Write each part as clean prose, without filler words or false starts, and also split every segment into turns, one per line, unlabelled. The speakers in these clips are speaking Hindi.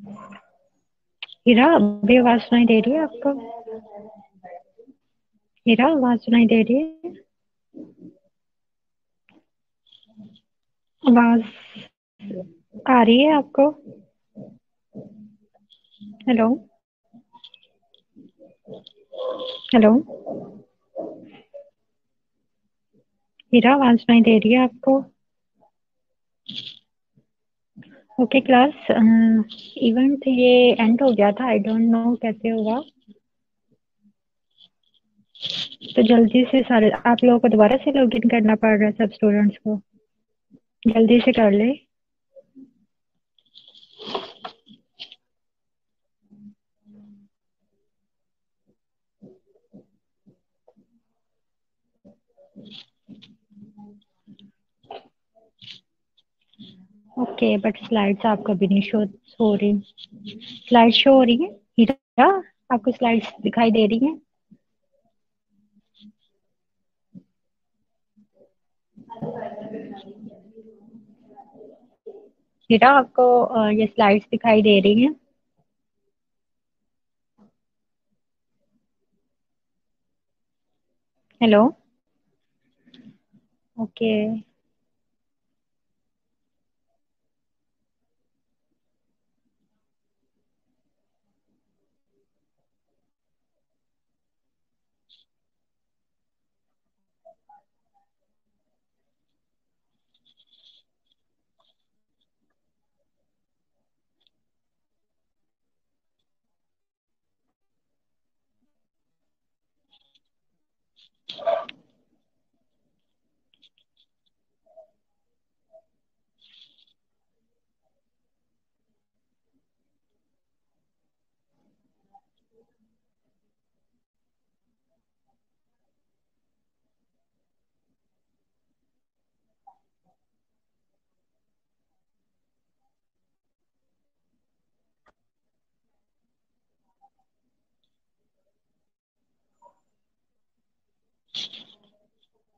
हीरा, अभी आवाज सुनाई दे रही है आपको? हीरा, आवाज सुनाई दे रही है? आवाज आ रही है आपको? हेलो? हेलो? हीरा, आवाज सुनाई दे रही है आपको? ओके क्लास, इवेंट ये एंड हो गया था। आई डोंट नो कैसे हुआ। तो जल्दी से सारे आप लोगों को दोबारा से लॉगिन करना पड़ रहा है, सब स्टूडेंट्स को। जल्दी से कर ले। ओके, बट स्लाइड्स आपको भी नहीं शो हो रही। स्लाइड शो हो रही है? हीरा, आपको स्लाइड्स दिखाई दे रही हैं? हीरा, आपको ये स्लाइड्स दिखाई दे रही हैं? हेलो? ओके।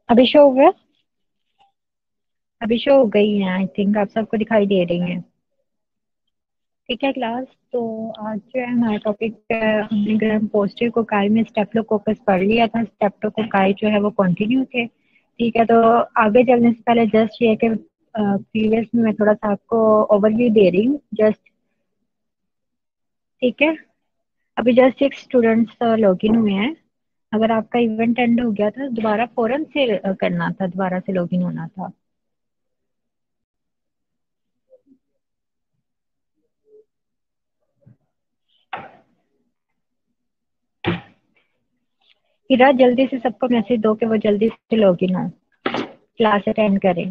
अभी शो हुआ? अभी शो हो गई है, आई थिंक आप सबको दिखाई दे रही हैं। ठीक है क्लास, तो आज जो है हमारा टॉपिक, हमने ग्राम पोस्टर कोकाई में स्टेप्टोकोकस पढ़ लिया था। स्टेप्टोकोकाई जो है वो कंटिन्यू थे। ठीक है, तो आगे चलने से पहले जस्ट ये कि प्रीवियस में मैं थोड़ा सा आपको ओवरव्यू दे रही हूँ जस्ट। ठीक है, अभी जस्ट एक स्टूडेंट्स लॉगिन हुए हैं। अगर आपका इवेंट एंड हो गया था, दोबारा फोरम से करना था, दोबारा से लॉगिन होना था। इरा, जल्दी से सबको मैसेज दो कि वो जल्दी से लॉगिन हो, क्लास अटेंड करें।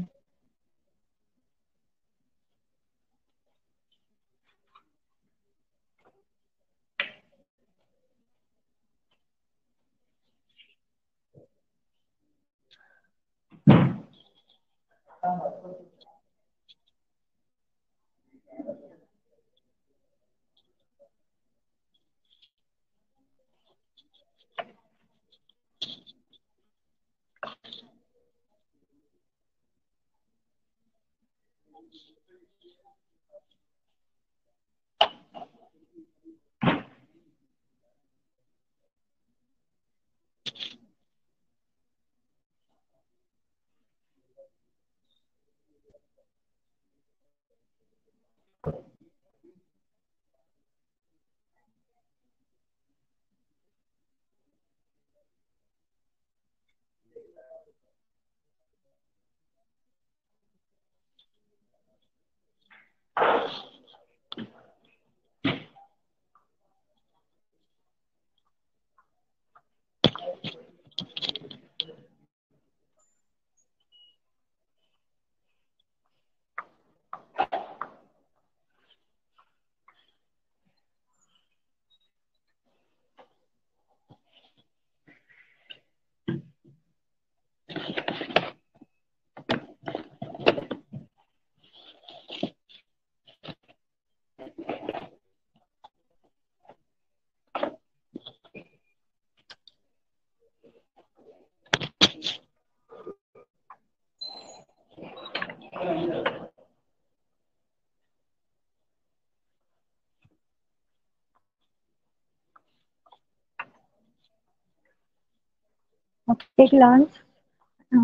ओके क्लास,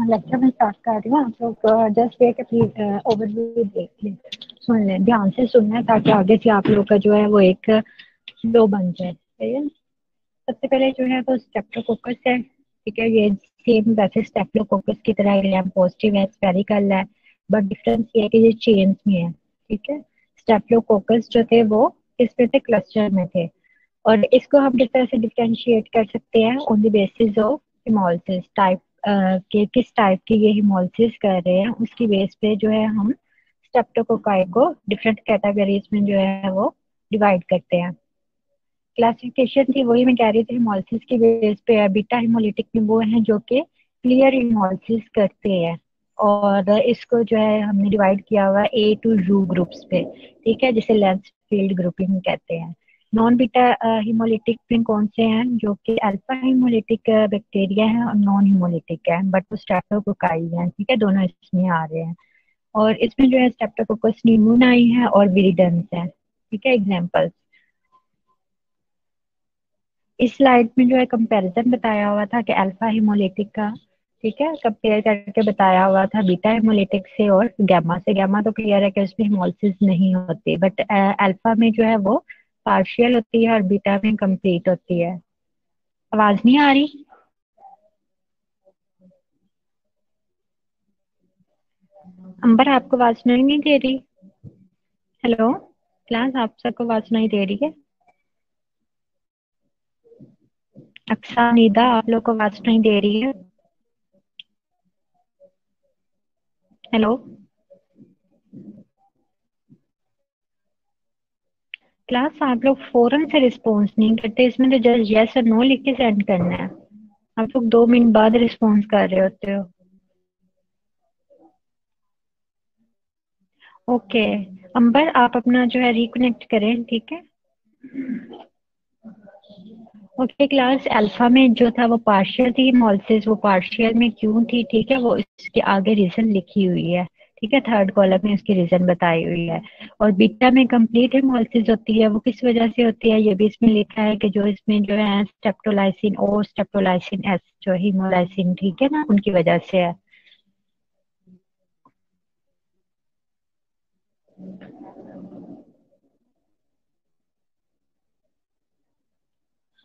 लेक्चर में स्टार्ट कर रही हूँ। आप लोग जस्ट एक ओवरव्यू देख लें, सुन लें, ध्यान से सुनना है ताकि आगे से आप लोग का जो है वो एक फ्लो बन जाए। सही है। सबसे पहले जो है वो स्टेप्टोकोकस है। ठीक है, ये सेम वैसे स्टेप्टोकोकस की तरह ग्राम पॉजिटिव है, स्पेरिकल है, बट डिफरेंस ये है कि ये चेन्स में है। ठीक है, स्टेप्टोकोकस जो थे वो किसमें थे, क्लस्टर में थे। और इसको हम किस तरह से डिफरेंशिएट कर सकते हैं, on the basis of haemolysis type, के किस टाइप की ये हिमोलिसिस कर रहे हैं उसकी बेस पे जो है हम स्ट्रेप्टोकोकाई को डिफरेंट कैटेगरीज में जो है वो डिवाइड करते हैं। क्लासिफिकेशन थी वही मैं कह रही थी, हिमोलिसिस की बेस पे है। बीटा हिमोलिटिक में वो हैं जो कि क्लियर हिमोलिसिस करते हैं, और इसको जो है हमने डिवाइड किया हुआ है ए टू यू ग्रुप्स पे। ठीक है, जिसे लेंस फील्ड ग्रुपिंग कहते हैं। नॉन बीटा हिमोलिटिक में कौन से हैं, जो कि अल्फा हिमोलिटिक बैक्टीरिया है और नॉन हिमोलिटिक है, बट वो स्ट्रेप्टोकोकाई है। ठीक है, दोनों इसमें आ रहे हैं। और इसमें जो है स्ट्रेप्टोकोकस निमोनियाई है और विरिडेंस है। ठीक है, एग्जांपल्स इस स्लाइड में जो है कंपैरिजन बताया हुआ था कि अल्फा हिमोलिटिक का, ठीक है, कंपेयर करके बताया हुआ था बीटा हिमोलिटिक से और गैमा से। गैमा तो क्लियर है कि उसमें हिमोलिसिस नहीं होती, बट अल्फा में जो है वो पार्शियल होती है और बीटा में कंप्लीट होती है। आवाज नहीं आ रही? अंबर आपको आवाज नहीं दे रही? हेलो क्लास, आप सबको आवाज नहीं दे रही है? अक्सा, निदा, आप लोग को आवाज नहीं दे रही है? हेलो क्लास, आप लोग फौरन से रिस्पॉन्स नहीं करते, इसमें तो जस्ट यस और नो लिख के सेंड करना है। आप लोग 2 मिनट बाद रिस्पॉन्स कर रहे होते हो। ओके, अंबर आप अपना जो है रिकनेक्ट करें, ठीक है। ओके क्लास, अल्फा में जो था वो पार्शियल थी हिमोलिसिस, वो पार्शियल में क्यों थी, ठीक है, वो इसके आगे रीजन लिखी हुई है। ठीक है, थर्ड कॉलम में उसकी रीजन बताई हुई है। और बीटा में कंप्लीट हिमोलिसिस होती है, वो किस वजह से होती है ये भी इसमें लिखा है कि जो इसमें जो है स्टेप्टोलाइसिन और स्टेप्टोलाइसिन एस जो हिमोलाइसिन, ठीक है ना, उनकी वजह से है।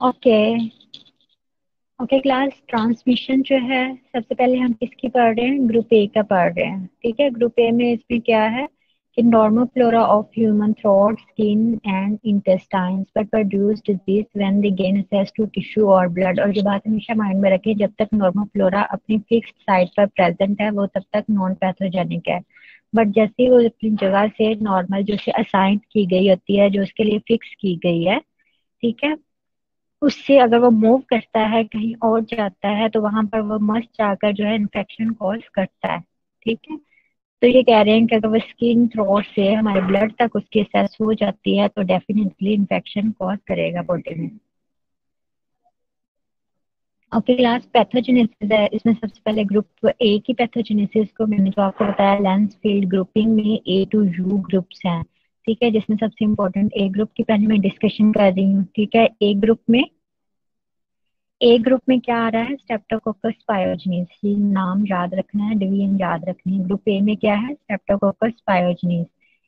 ओके। ओके क्लास, ट्रांसमिशन जो है सबसे पहले हम किसकी पढ़ रहे हैं, ग्रुप ए का पढ़ रहे हैं। ठीक है, ग्रुप ए में इसमें क्या है कि normal flora of human throat, skin and intestines but produce disease when they gain access to tissue और ब्लड। और ये बात हमेशा माइंड में रखें, जब तक नॉर्मल फ्लोरा अपनी फिक्स साइट पर प्रेजेंट है वो तब तक नॉन पैथोजेनिक है। बट जैसे ही वो अपनी जगह से नॉर्मल जो से असाइन की गई होती है, जो उसके लिए फिक्स की गई है, ठीक है, उससे अगर वो मूव करता है कहीं और जाता है तो वहां पर वो मस्ट जाकर जो है इन्फेक्शन कॉज करता है। ठीक है, तो ये कह रहे हैं कि अगर वो स्किन थ्रोट से हमारे ब्लड तक उसकी एक्सेस हो जाती है तो डेफिनेटली इन्फेक्शन कॉज करेगा बॉडी में। ओके क्लास, पैथोजेनेसिस है इसमें। सबसे पहले ग्रुप ए की पैथोजेनेसिस को मैंने जो आपको बताया, लेंस फील्ड ग्रुपिंग में ए टू यू ग्रुप्स हैं। ठीक है, जिसमें सबसे इंपॉर्टेंट ए ग्रुप की पहले मैं डिस्कशन कर रही हूँ। ठीक है, ए ग्रुप में क्या आ रहा है, स्ट्रेप्टोकोकस पायोजनीस, ये नाम याद रखना है, डिवीजन याद रखनी है। ग्रुप ए में क्या है, स्ट्रेप्टोकोकस पायोजनीस।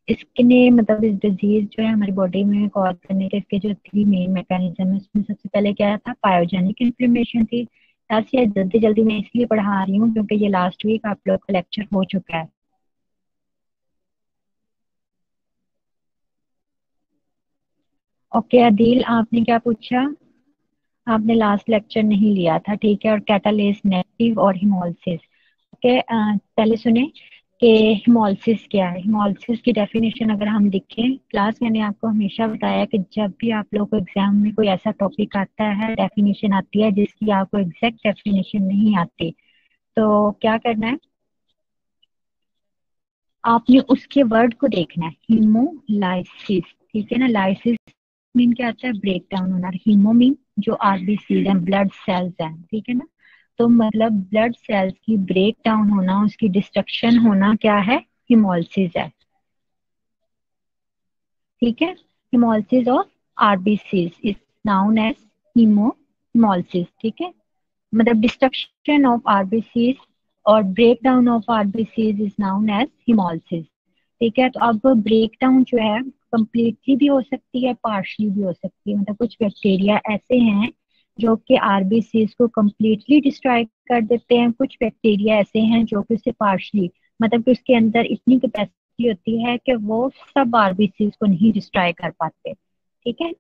इसने मतलब इस डिजीज जो है हमारी बॉडी में कॉज करने के इसके जो 3 मेन मैकेनिज्म है, उसमें सबसे पहले क्या था, पायोजेनिक इन्फ्लेमेशन थी। प्लस ये जल्दी जल्दी मैं इसलिए पढ़ा रही हूँ क्योंकि ये लास्ट वीक आप लोग का लेक्चर हो चुका है। ओके अदील, आपने क्या पूछा? आपने लास्ट लेक्चर नहीं लिया था, ठीक है। और कैटालेस नेगेटिव और हिमोलिसिस। ओके, पहले सुने कि हिमोलिसिस क्या है। हिमोलिसिस की डेफिनेशन अगर हम लिखें, क्लास मैंने आपको हमेशा बताया कि जब भी आप लोग को एग्जाम में कोई ऐसा टॉपिक आता है, डेफिनेशन आती है जिसकी आपको एग्जैक्ट डेफिनेशन नहीं आती, तो क्या करना है, आपने उसके वर्ड को देखना है, हीमोलाइसिस। ठीक है ना, लाइसिस मीन क्या आता है, ब्रेक डाउन होना। हीमो मीन जो आरबीसी हैं, ब्लड सेल्स हैं, ठीक है ना। तो मतलब ब्लड सेल्स की ब्रेक डाउन होना, उसकी डिस्ट्रक्शन होना क्या है, हिमोलिसिस है। ठीक है, haemolysis of RBC is known as haemolysis. ठीक है, मतलब डिस्ट्रक्शन ऑफ आरबीसीज और breakdown of RBCs is known as haemolysis. ठीक है, तो अब ब्रेक डाउन जो है कंप्लीटली भी हो सकती है, पार्शली भी हो सकती है। मतलब कुछ बैक्टीरिया ऐसे हैं जो कि आरबीसीज को कंप्लीटली डिस्ट्रॉय कर देते हैं, कुछ बैक्टीरिया ऐसे हैं जो कि उसे पार्शली, मतलब कि उसके अंदर इतनी कैपेसिटी होती है कि वो सब आरबीसीज को नहीं डिस्ट्रॉय कर पाते। ठीक है,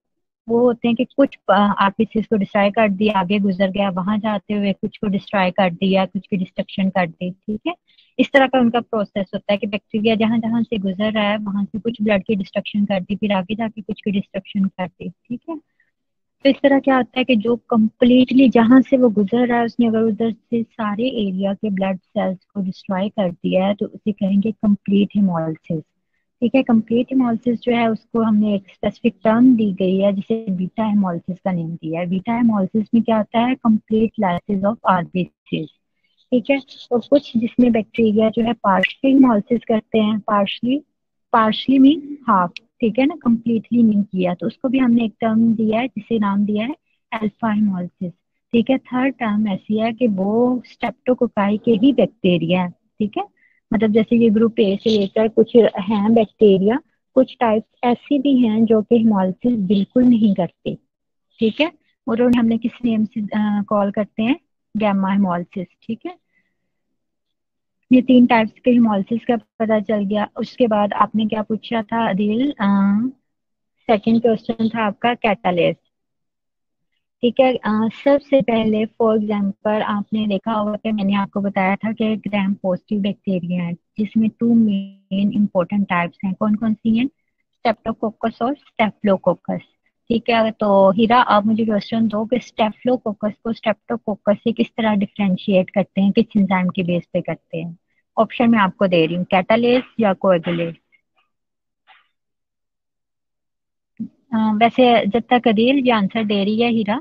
वो होते हैं कि कुछ आर्टिस्ट को डिस्ट्रॉय कर दिया, आगे गुजर गया, वहां जाते हुए कुछ को डिस्ट्रॉय कर दिया, कुछ की डिस्ट्रक्शन कर दी। ठीक है, इस तरह का उनका प्रोसेस होता है कि बैक्टीरिया जहां जहां से गुजर रहा है वहां से कुछ ब्लड की डिस्ट्रक्शन कर दी, फिर आगे जाके कुछ की डिस्ट्रक्शन कर दी। ठीक है, तो इस तरह क्या होता है कि जो कंप्लीटली जहां से वो गुजर रहा है उसने अगर उधर से सारे एरिया के ब्लड सेल्स को डिस्ट्रॉय कर दिया है तो उसे कहेंगे कंप्लीट हेमोलिसिस। ठीक है, कंप्लीट हेमोलिसिस जो है उसको हमने एक स्पेसिफिक टर्म दी गई है जिसे बीटा हेमोलिसिस का नेम दिया है। बीटा हेमोलिसिस में क्या होता है, कंप्लीट लाइसिस ऑफ आरबीसीज। ठीक है, और कुछ जिसमें बैक्टीरिया जो है पार्शली हेमोलिसिस करते हैं, पार्शली, पार्शली मीन हाफ। ठीक है ना, कंप्लीटली नहीं किया, तो उसको भी हमने एक टर्म दिया है जिसे नाम दिया है अल्फा हेमोलिसिस। ठीक है, थर्ड टर्म ऐसी है कि वो स्ट्रेप्टोकोकाई के ही बैक्टीरिया है। ठीक है, मतलब जैसे ये ग्रुप ए से लेकर कुछ हैं बैक्टीरिया, कुछ टाइप्स ऐसी भी हैं जो कि हेमोलिसिस बिल्कुल नहीं करती। ठीक है, और उन्हें हमने किस नेम से कॉल करते हैं, गैमा हेमोलिसिस। ठीक है, ये तीन टाइप्स के हेमोलिसिस का पता चल गया। उसके बाद आपने क्या पूछा था अदील, सेकंड क्वेश्चन था आपका कैटालेस। ठीक है, सबसे पहले फॉर एग्जांपल आपने देखा होगा कि मैंने आपको बताया था कि ग्राम पॉजिटिव बैक्टीरिया है जिसमें टू मेन इंपॉर्टेंट टाइप्स हैं। कौन कौन सी हैं, स्टेप्टोकोकस और स्टेफलोकोकस। ठीक है, तो हीरा आप मुझे क्वेश्चन दो कि स्टेफलोकोकस को स्टेप्टोकोकस से किस तरह डिफरेंशिएट करते हैं, किस एंजाइम के बेस पे करते हैं। ऑप्शन मैं आपको दे रही हूँ, कैटालेस या कोएगुलेस। वैसे जब तक अदील ये आंसर दे रही है हीरा,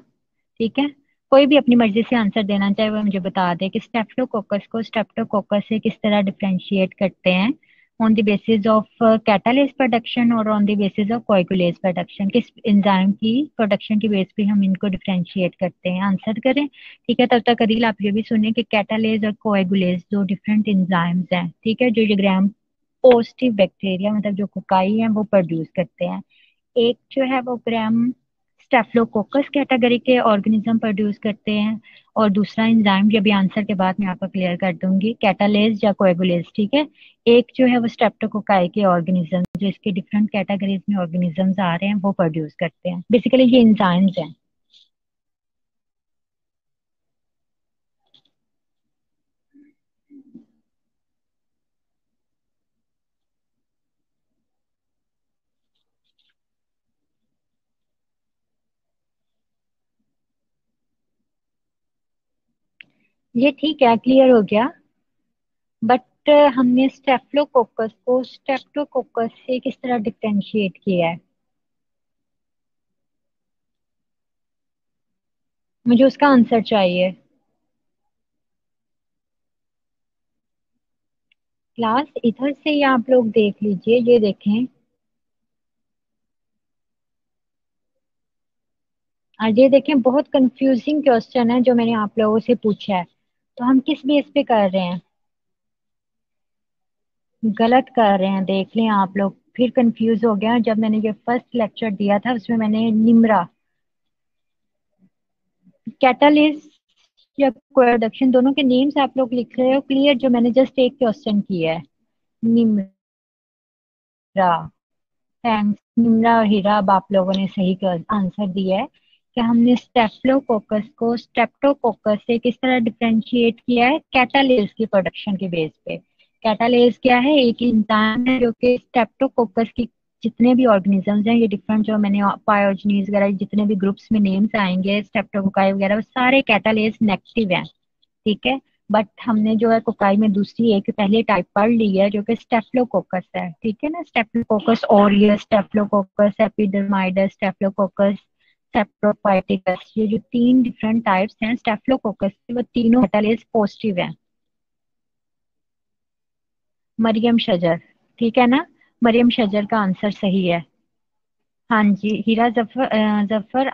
ठीक है, कोई भी अपनी मर्जी से आंसर देना चाहे वो मुझे बता दे कि स्टेप्टोकोकस को स्टेप्टोकोकस से किस तरह डिफरेंशिएट करते हैं, on the basis of catalase production और on the basis of coagulase production, किस एंजाइम की प्रोडक्शन की बेस पे हम इनको डिफरेंशिएट करते हैं। आंसर करें। ठीक है, तब तक अदील आप ये भी सुनिए कि कैटालेस और कोएगुलेस दो डिफरेंट एंजाइम्स हैं। ठीक है, जो ग्राम पॉजिटिव बैक्टीरिया मतलब जो कोकाई है वो प्रोड्यूस करते हैं। एक जो है वो ग्राम स्टेफलोकोकस कैटेगरी के ऑर्गेनिज्म प्रोड्यूस करते हैं, और दूसरा एंजाइम ये भी आंसर के बाद मैं आपको क्लियर कर दूंगी, कैटालेज या कोएगुलेज। ठीक है, एक जो है वो स्ट्रेप्टोकोकाई के ऑर्गेनिज्म जो इसके डिफरेंट कैटेगरीज में ऑर्गेनिजम्स आ रहे हैं वो प्रोड्यूस करते हैं। बेसिकली ये एंजाइम्स हैं। ये ठीक है, क्लियर हो गया। बट हमने स्टेफलोकोकस को स्ट्रेप्टोकोकस से किस तरह डिफरेंशिएट किया है, मुझे उसका आंसर चाहिए। क्लास इधर से ही आप लोग देख लीजिए, ये देखें। और ये देखें, बहुत कंफ्यूजिंग क्वेश्चन है जो मैंने आप लोगों से पूछा है, तो हम किस बेस पे कर रहे हैं, गलत कर रहे हैं। देख लें आप लोग, फिर कंफ्यूज हो गया। जब मैंने ये फर्स्ट लेक्चर दिया था उसमें मैंने निम्रा, कैटालिस्ट या प्रोडक्शन दोनों के नेम्स आप लोग लिख रहे हो क्लियर, जो मैंने जस्ट एक क्वेश्चन किया है। निम्रा, थैंक्स निम्रा और हीरा, अब आप लोगों ने सही आंसर दिया है कि हमने स्टेफलोकोकस को स्ट्रेप्टोकोकस से किस तरह डिफरेंशिएट किया है, कैटालेज की प्रोडक्शन के बेस पे। कैटालेज क्या है, एक एंजाइम है जो कि स्ट्रेप्टोकोकस की जितने भी ऑर्गेनिजम्स हैं, ये डिफरेंट जो मैंने पायोजनीज वगैरह जितने भी ग्रुप्स में नेम्स आएंगे स्ट्रेप्टोकोकाई वगैरह वो सारे कैटालेज नेगेटिव हैं। ठीक है, बट हमने जो है कोकाई में दूसरी एक पहले टाइप पढ़ ली है जो कि स्टेफलोकोकस है। ठीक है ना, स्टेफलोकोकस ऑरियस, स्टेफलोकोकस एपिडर्माइडस, स्टेफलोकोकस सेप्रोफाइटिकस, ये जो तीन डिफरेंट टाइप्स हैं स्टेफलोकोकस के, वो तीनों कैटालेज पॉजिटिव हैं। मरियम शजर, ठीक है ना, मरियम शजर का आंसर सही है। हाँ जी, हीरा जफर, जफर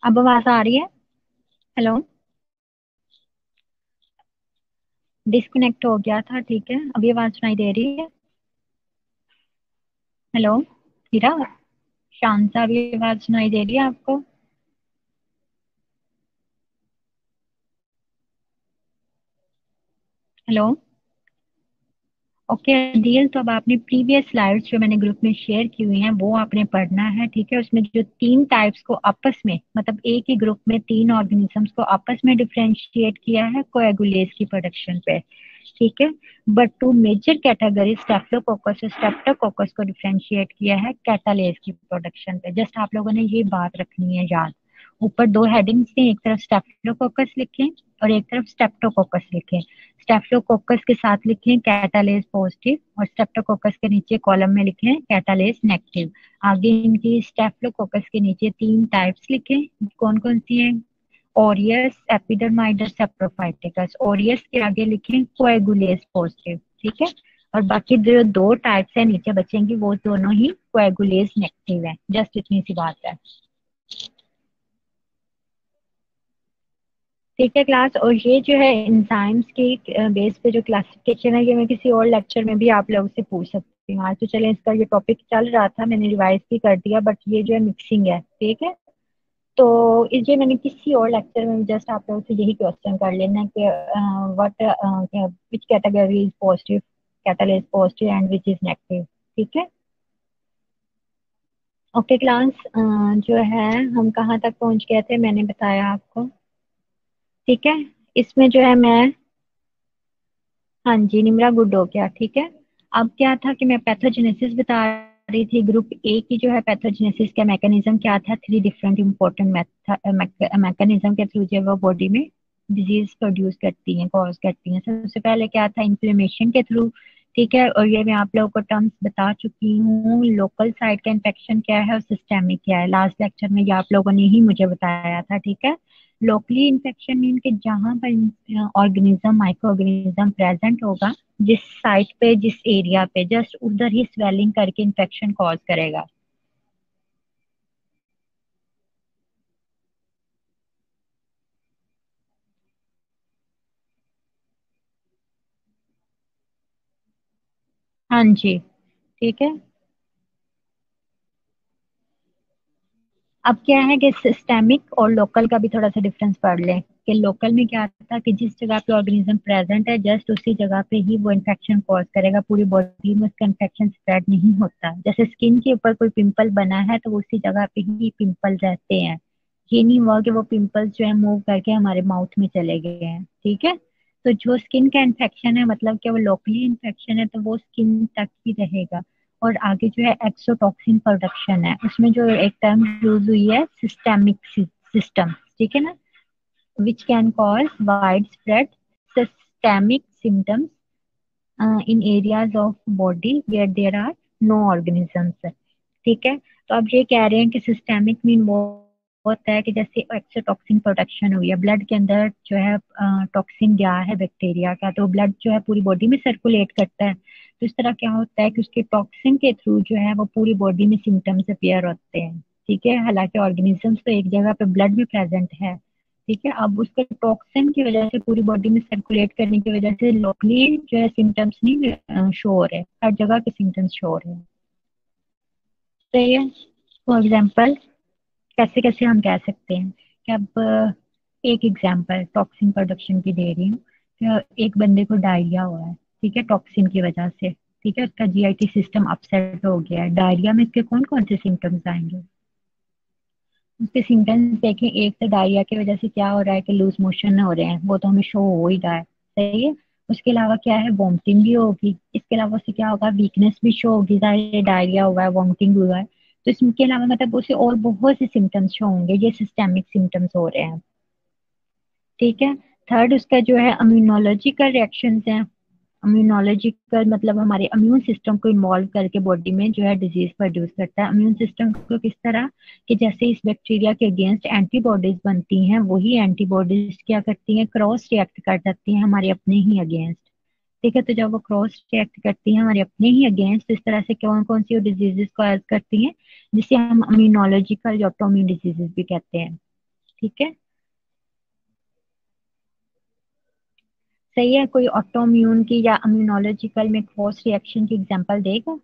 अब आवाज आ रही है? हेलो। डिस्कनेक्ट हो गया था, ठीक है, अभी आवाज सुनाई दे रही है? हेलो हीरा, शांता, अभी आवाज सुनाई दे रही है आपको? हेलो। ओके डील, तो अब आपने प्रीवियस स्लाइड्स जो मैंने ग्रुप में शेयर की हुई हैं वो आपने पढ़ना है, ठीक है। उसमें जो तीन टाइप्स को आपस में, मतलब एक ही ग्रुप में तीन ऑर्गेनिजम्स को आपस में डिफरेंशिएट किया है कोएगुलेज की प्रोडक्शन पे, ठीक है। But two major category staphylococcus और स्ट्रेप्टोकोकस को डिफरेंशिएट किया है कैटालेज की प्रोडक्शन पे। जस्ट आप लोगों ने ये बात रखनी है याद। ऊपर दो हेडिंग्स थे, एक तरफ स्टेफ्लोकोकस लिखें और एक तरफ स्ट्रेप्टोकोकस लिखें। स्टेफ्लोकोकस के साथ लिखें कैटालेज पॉजिटिव और स्ट्रेप्टोकोकस के नीचे कॉलम में लिखें कैटालेज नेगेटिव। आगे इनकी स्टेफ्लोकोकस के नीचे तीन टाइप्स लिखें, कौन कौन सी हैं? ओरियस, एपिडर्माइडस, सेप्रोफाइटिकस। ओरियस के आगे लिखें कोएगुलेज पॉजिटिव, ठीक है। और बाकी जो दो टाइप्स है नीचे बचेंगी वो दोनों ही कोएगुलेज नेगेटिव है। जस्ट इतनी सी बात है, ठीक है क्लास। और ये जो है एंजाइम्स के बेस पे जो क्लासिफिकेशन है, ये मैं किसी और लेक्चर में भी आप लोगों से पूछ सकती हूँ। आज तो चले, इसका ये टॉपिक चल रहा था, मैंने रिवाइज भी कर दिया, बट ये जो है मिक्सिंग है, ठीक है। तो इस ये मैंने किसी और लेक्चर में जस्ट आप लोगों से यही क्वेश्चन कर लेना है कि what which category is positive, cattle is positive and which is negative, ठीक है। ओके क्लास, जो है हम कहाँ तक पहुंच गए थे मैंने बताया आपको, ठीक है। इसमें जो है मैं, हाँ जी, निम्रा गुड हो गया, ठीक है। अब क्या था कि मैं पैथोजेनेसिस बता रही थी। ग्रुप ए की जो है पैथोजेनेसिस का मैकेनिज्म क्या था? थ्री डिफरेंट इंपॉर्टेंट मैकेनिज्म के थ्रू जो है वो बॉडी में डिजीज प्रोड्यूस करती हैं, कॉज करती हैं। सबसे पहले क्या था? इन्फ्लेमेशन के थ्रू, ठीक है। और ये मैं आप लोगों को टर्म्स बता चुकी हूँ। लोकल साइट का इन्फेक्शन क्या है और सिस्टेमिक क्या है, लास्ट लेक्चर में ये आप लोगों ने ही मुझे बताया था, ठीक है। लोकली इन्फेक्शन मीन के जहाँ पर ऑर्गेनिज्म, माइक्रो ऑर्गेनिज्म प्रेजेंट होगा, जिस साइट पे, जिस एरिया पे, जस्ट उधर ही स्वेलिंग करके इन्फेक्शन कॉज करेगा। हाँ जी, ठीक है। अब क्या है कि सिस्टेमिक और लोकल का भी थोड़ा सा डिफरेंस पढ़ लें कि लोकल में क्या था कि जिस जगह पे ऑर्गेनिज्म प्रेजेंट है जस्ट उसी जगह पे ही वो इन्फेक्शन कॉज करेगा, पूरी बॉडी में उसका इन्फेक्शन स्प्रेड नहीं होता। जैसे स्किन के ऊपर कोई पिंपल बना है तो वो उसी जगह पे ही पिंपल रहते हैं। ये नहीं हुआ कि वो पिंपल्स जो है मूव करके हमारे माउथ में चले गए हैं, ठीक है। तो जो स्किन का इन्फेक्शन है, मतलब कि वो लोकली इन्फेक्शन है, तो वो स्किन तक ही रहेगा। और आगे जो है एक्सोटॉक्सिन प्रोडक्शन है, उसमें जो एक टर्म यूज हुई है सिस्टेमिक सिस्टम, ठीक है ना, which can cause widespread systemic symptoms in areas of body where there are no organisms, ठीक है। तो अब ये कह रहे हैं कि सिस्टेमिक मीन वो होता है कि जैसे एक्सोटॉक्सिन प्रोडक्शन हुई है, ब्लड के अंदर जो है टॉक्सिन गया है बैक्टीरिया का, तो ब्लड जो है पूरी बॉडी में सर्कुलेट करता है। तो इस तरह क्या होता है कि उसके टॉक्सिन के थ्रू जो है वो पूरी बॉडी में सिम्टम्स अपीयर होते हैं, ठीक है। हालांकि ऑर्गेनिजम्स तो एक जगह पे ब्लड में प्रेजेंट है, ठीक है। अब उसके टॉक्सिन की वजह से पूरी बॉडी में सर्कुलेट करने की वजह से लोकली जो है सिम्टम्स नहीं शो हो रहे, हर जगह के सिम्टम्स शो हो रहे हैं, सही है। फॉर एग्जाम्पल, कैसे कैसे हम कह सकते हैं कि अब एक एग्जांपल टॉक्सिन प्रोडक्शन की दे रही हूँ कि एक बंदे को डायरिया हुआ है, ठीक है, टॉक्सिन की वजह से, ठीक है। उसका जीआईटी सिस्टम अपसेट हो गया है। डायरिया में इसके कौन कौन से सिम्टम्स आएंगे? उसके सिम्टम्स देखें, एक तो डायरिया की वजह से क्या हो रहा है कि लूज मोशन हो रहे हैं, वो तो हमें शो हो ही रहा है, सही है। उसके अलावा क्या है, वॉमिटिंग भी होगी। इसके अलावा उससे क्या होगा, वीकनेस भी शो होगी, जाहिर है डायरिया हुआ है, वॉमिटिंग हुआ है। तो इसके अलावा मतलब उसे और बहुत से सिम्टम्स शो होंगे, ये सिस्टेमिक सिम्टम्स हो रहे हैं, ठीक है। थर्ड उसका जो है इम्यूनोलॉजिकल रिएक्शंस हैं। इम्यूनोलॉजिकल मतलब हमारे इम्यून सिस्टम को इन्वॉल्व करके बॉडी में जो है डिजीज प्रोड्यूस करता है। इम्यून सिस्टम को किस तरह कि जैसे इस बैक्टीरिया के अगेंस्ट एंटीबॉडीज बनती हैं, वही एंटीबॉडीज क्या करती हैं, क्रॉस रिएक्ट कर जाती हैं हमारे अपने ही अगेंस्ट, ठीक है। तो जब वो क्रॉस रिएक्ट करती हैं हमारे अपने ही अगेंस्ट, इस तरह से कौन कौन सी डिजीजेस को कॉज करती हैं, जिसे हम इम्यूनोलॉजिकल या ऑटोइम्यून डिजीजेस भी कहते हैं, ठीक है, सही है। कोई ऑटोम्यून की या इम्यूनोलॉजिकल में क्रॉस रिएक्शन की एग्जांपल देगा?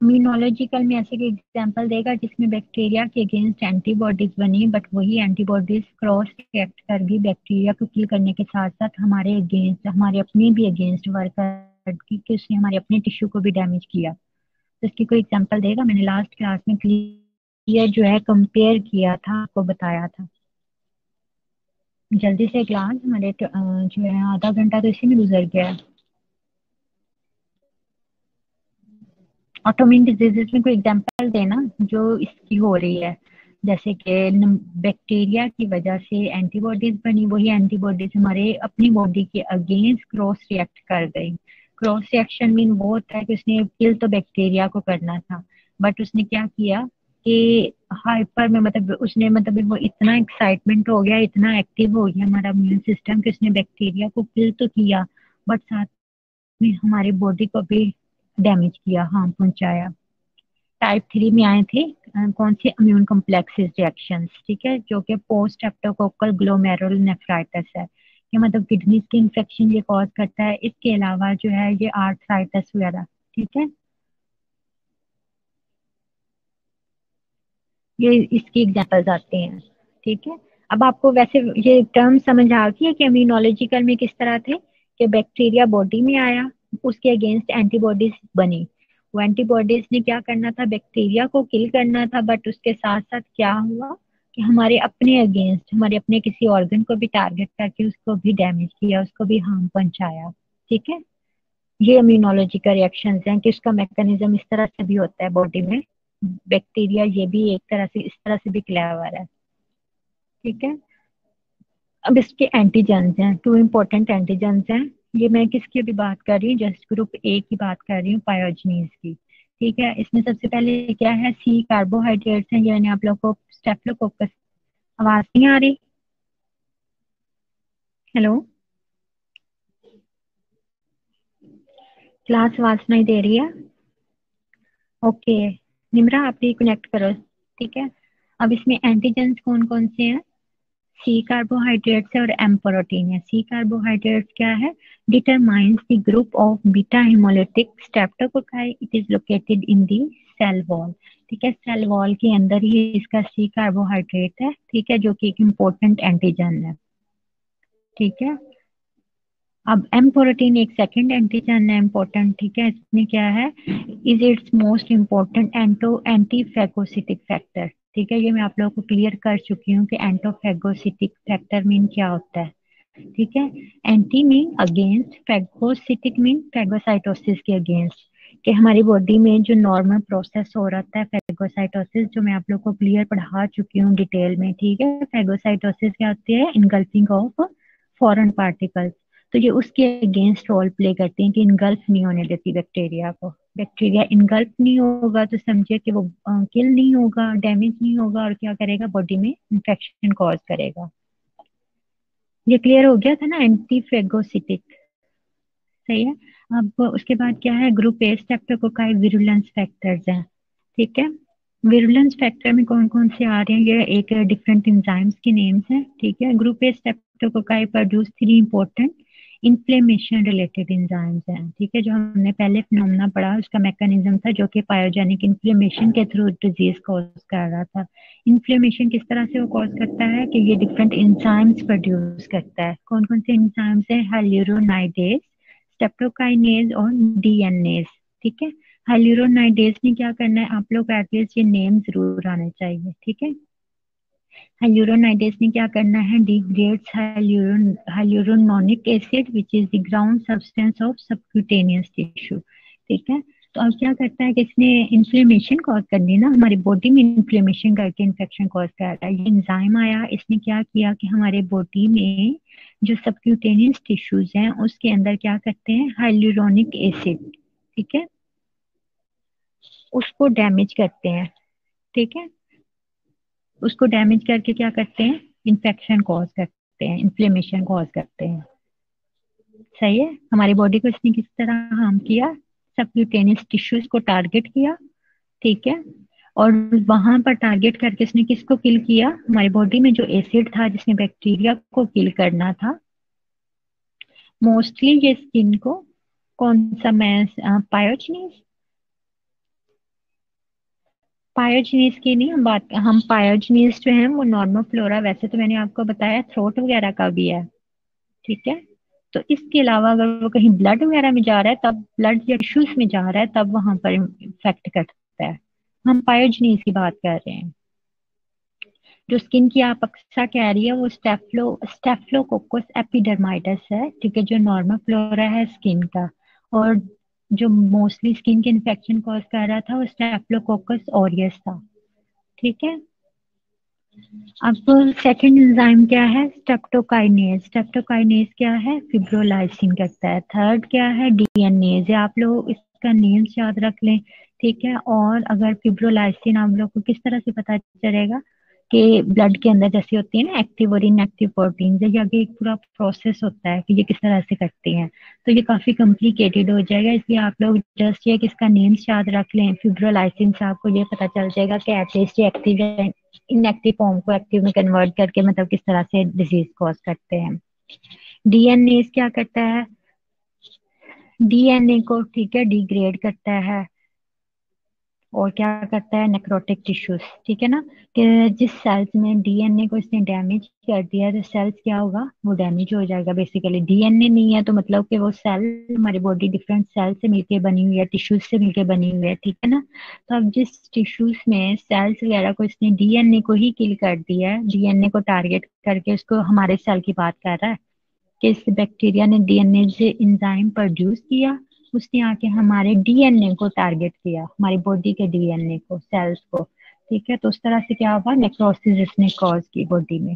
इम्यूनोलॉजिकल में ऐसे कोई एग्जांपल देगा जिसमें बैक्टीरिया के अगेंस्ट एंटीबॉडीज बनी, बट वही एंटीबॉडीज क्रॉस रिएक्ट कर भी बैक्टीरिया को किल करने के साथ साथ हमारे अगेंस्ट, हमारे अपने भी अगेंस्ट वर्क की, कि उसने हमारे अपने टिश्यू को भी डैमेज किया। तो इसकी कोई एग्जांपल देगा? मैंने लास्ट क्लास में क्लियर जो है कंपेयर किया था, आपको बताया था। जल्दी से क्लास, हमारे जो है आधा घंटा तो इसी में गुजर गया है। ऑटोइम्यून डिजीजेस में कोई एग्जांपल देना जो इसकी हो रही है, जैसे कि बैक्टीरिया की वजह से एंटीबॉडीज बनी, वही एंटीबॉडीज हमारे अपनी बॉडी के अगेंस्ट क्रॉस रिएक्ट कर गई। क्रॉस रिएक्शन मीन वो होता है कि उसने किल तो बैक्टीरिया को करना था, बट उसने क्या किया कि हाइपर में, मतलब उसने, मतलब वो इतना एक्साइटमेंट हो गया, इतना एक्टिव हो गया हमारा इम्यून सिस्टम कि उसने बैक्टीरिया को किल तो किया, बट साथ में हमारी बॉडी को भी डैमेज किया, हार्म पहुंचाया। टाइप 3 में आए थे कौन सी? इम्यून कॉम्प्लेक्सेस रिएक्शंस, ठीक है, जो कि पोस्ट स्ट्रेप्टोकोकल ग्लोमेरुलर नेफ्राइटिस है, कि मतलब किडनी के इंफेक्शन ये कॉज करता है। इसके अलावा जो है ये आर्थराइटिस वगैरह, ठीक है, ये इसकी एग्जांपल्स आते हैं। ठीक है, अब आपको वैसे ये टर्म समझ आ गई है कि इम्यूनोलॉजिकल में किस तरह थे, कि बैक्टीरिया बॉडी में आया, उसके अगेंस्ट एंटीबॉडीज बनी, वो एंटीबॉडीज ने क्या करना था, बैक्टीरिया को किल करना था, बट उसके साथ साथ क्या हुआ कि हमारे अपने अगेंस्ट, हमारे अपने किसी ऑर्गन को भी टारगेट करके उसको भी डैमेज किया, उसको भी हार्म पहुंचाया। ठीक है, ये इम्यूनोलॉजिकल रिएक्शंस हैं कि इसका मैकेनिज्म इस तरह से भी होता है बॉडी में। बैक्टीरिया ये भी एक तरह से, इस तरह से भी क्लेवर है। ठीक है, अब इसके एंटीजेंस हैं, टू इम्पोर्टेंट एंटीजेंस हैं। ये मैं किसकी भी बात कर रही हूँ, जस्ट ग्रुप ए की बात कर रही हूँ, पायोजनीज की। ठीक है, इसमें सबसे पहले क्या है, सी कार्बोहाइड्रेट्स हैं, ये मैंने आप लोग को स्टेफ्लोकोकस। आवाज नहीं आ रही? हेलो, क्लास आवाज नहीं दे रही है? ओके, निम्रा आप भी कनेक्ट करो। ठीक है, अब इसमें एंटीजेंस कौन कौन से हैं? सी कार्बोहाइड्रेट्स है और एम प्रोटीन है। सी कार्बोहाइड्रेट्स क्या है? Determines the group of beta hemolytic streptococci, it is located in the cell wall. ठीक है, सेल वॉल के अंदर ही इसका सी कार्बोहाइड्रेट है, ठीक है, जो कि एक इम्पोर्टेंट एंटीजन है। ठीक है, अब एम प्रोटीन एक सेकंड एंटीजन है इम्पोर्टेंट। ठीक है, इसमें क्या है, is it's most important anti phagocytic factor. ठीक है, ये मैं आप लोगों को क्लियर कर चुकी हूँ कि एंटोफेगोसिटिक फैक्टर मीन क्या होता है। ठीक है, anti mean against, phagocytic mean phagocytosis के अगेंस्ट, कि हमारी बॉडी में जो नॉर्मल प्रोसेस हो रहा है फैगोसाइटोसिस, जो मैं आप लोग को क्लियर पढ़ा चुकी हूँ डिटेल में। ठीक है, फैगोसाइटोसिस क्या होती है, इनगल्फिंग ऑफ फॉरेन पार्टिकल्स। तो ये उसके अगेंस्ट रोल प्ले करते हैं कि इनगल्फ नहीं होने देती बैक्टीरिया को। बैक्टीरिया इनगल्फ नहीं होगा तो समझिए कि वो किल नहीं होगा, डैमेज नहीं होगा, और क्या करेगा, बॉडी में इंफेक्शन कॉज करेगा। ये क्लियर हो गया था ना, एंटी फेगोसिटिक। सही है, अब उसके बाद क्या है, group A streptococci virulence factors हैं। ठीक है, विरुलेंस फैक्टर में कौन कौन से आ रहे हैं, ये एक डिफरेंट एंजाइम्स के नेम्स हैं। ठीक है, group A streptococci produce 3 important inflammation related enzymes हैं। ठीक है, जो हमने पहले फिनोमेना पढ़ा, उसका मैकेनिज्म था जो कि पायोजेनिक इन्फ्लेमेशन के थ्रू डिजीज कॉज कर रहा था। इन्फ्लेमेशन किस तरह से वो कॉज करता है कि ये डिफरेंट एंजाइम्स प्रोड्यूस करता है। कौन कौन से एंजाइम्स है, हाइल्यूरोनाइडेज, स्टेप्टोकाइनेज और डीएनएज। ठीक है, हाइल्यूरोनाइडेज ने क्या करना है, आप लोग को एटलीस्ट ये नेम जरूर आने चाहिए। ठीक है, हाइल्यूरोनाइडेज ने क्या करना है, degrades hyaluronic acid which is the ground substance of subcutaneous tissue. ठीक है, तो अब क्या करता है कि इसने इन्फ्लेमेशन कॉज करनी ना, हमारी बॉडी में इन्फ्लेमेशन करके इन्फेक्शन कॉज कर रहा है। ये एंजाइम आया, इसने क्या किया कि हमारे बॉडी में जो सबक्यूटेनियस टिश्यूज हैं उसके अंदर क्या करते हैं, हाइल्यूरोनिक एसिड, ठीक है, उसको डैमेज करते हैं। ठीक है, उसको डैमेज करके क्या करते हैं, इन्फेक्शन कॉज करते हैं, इन्फ्लेमेशन कॉज करते हैं। सही है। हमारी बॉडी को इसने किस तरह हार्म किया? सबक्यूटेनियस टिश्यूज को टारगेट किया, ठीक है। और वहां पर टारगेट करके उसने किसको किल किया? हमारी बॉडी में जो एसिड था जिसने बैक्टीरिया को किल करना था, मोस्टली ये स्किन को, कौन सा मैं, पायोजनीज, पायोजनीज की नहीं हम बात, हम पायोजनीज जो है वो नॉर्मल फ्लोरा, वैसे तो मैंने आपको बताया थ्रोट वगैरह का भी है, ठीक है। तो इसके अलावा अगर वो कहीं ब्लड वगैरह में जा रहा है, तब ब्लड या टिश्यूज में जा रहा है, तब वहां पर इफेक्ट करता है। हम पायोजनीज की बात कर रहे हैं। जो स्किन की आप अक्सर कह रही है वो स्टेफलोकोकस एपिडर्माइडस है, ठीक है, जो नॉर्मल फ्लोरा है स्किन का। और जो मोस्टली स्किन के इन्फेक्शन कॉज कर रहा था वो स्टेफलोकोकस ऑरियस था, ठीक है। अब सेकंड एंजाइम क्या है? स्ट्रेप्टोकाइनेज। स्ट्रेप्टोकाइनेज क्या है? फिब्रोलाइसिन करता है। थर्ड क्या है? डीएनएज। आप लोग इसका नेम्स याद रख लें, ठीक है। और अगर फिब्रोलाइसिन आप लोग को किस तरह से पता चलेगा कि ब्लड के अंदर जैसे होती है ना एक्टिव और इनएक्टिव प्रोटीन, ये आगे एक पूरा प्रोसेस होता है कि ये किस तरह से करती हैं, तो ये काफी कॉम्प्लिकेटेड हो जाएगा, इसलिए आप लोग जस्ट ये कि इसका नेम्स याद रख लें। फिब्रोलाइसिन से आपको ये पता चल जाएगा कि एटलीस्ट ये एक्टिव है, इनएक्टिव फॉर्म को एक्टिव में कन्वर्ट करके मतलब किस तरह से डिजीज कॉज करते हैं। डीएनए क्या करता है? डीएनए को, ठीक है, डिग्रेड करता है। और क्या करता है? नेक्रोटिक टिश्यूज, ठीक है ना। कि जिस सेल्स में डीएनए को इसने डैमेज कर दिया तो सेल्स क्या होगा? वो डैमेज हो जाएगा। बेसिकली डीएनए नहीं है तो मतलब कि वो सेल, हमारी बॉडी डिफरेंट सेल से मिलके बनी हुई है, टिश्यूज से मिलके बनी हुई है, ठीक है ना। तो अब जिस टिश्यूज में सेल्स वगैरह को इसने डीएनए को ही किल कर दिया है, डीएनए को टारगेट करके, उसको हमारे सेल की बात कर रहा है कि इस बैक्टीरिया ने डीएनए से एंजाइम प्रोड्यूस किया, उसने आके हमारे डीएनए को टारगेट किया, हमारी बॉडी के डीएनए को, सेल्स को, ठीक है। तो उस तरह से क्या हुआ? नेक्रोसिस इसने कॉज की बॉडी में।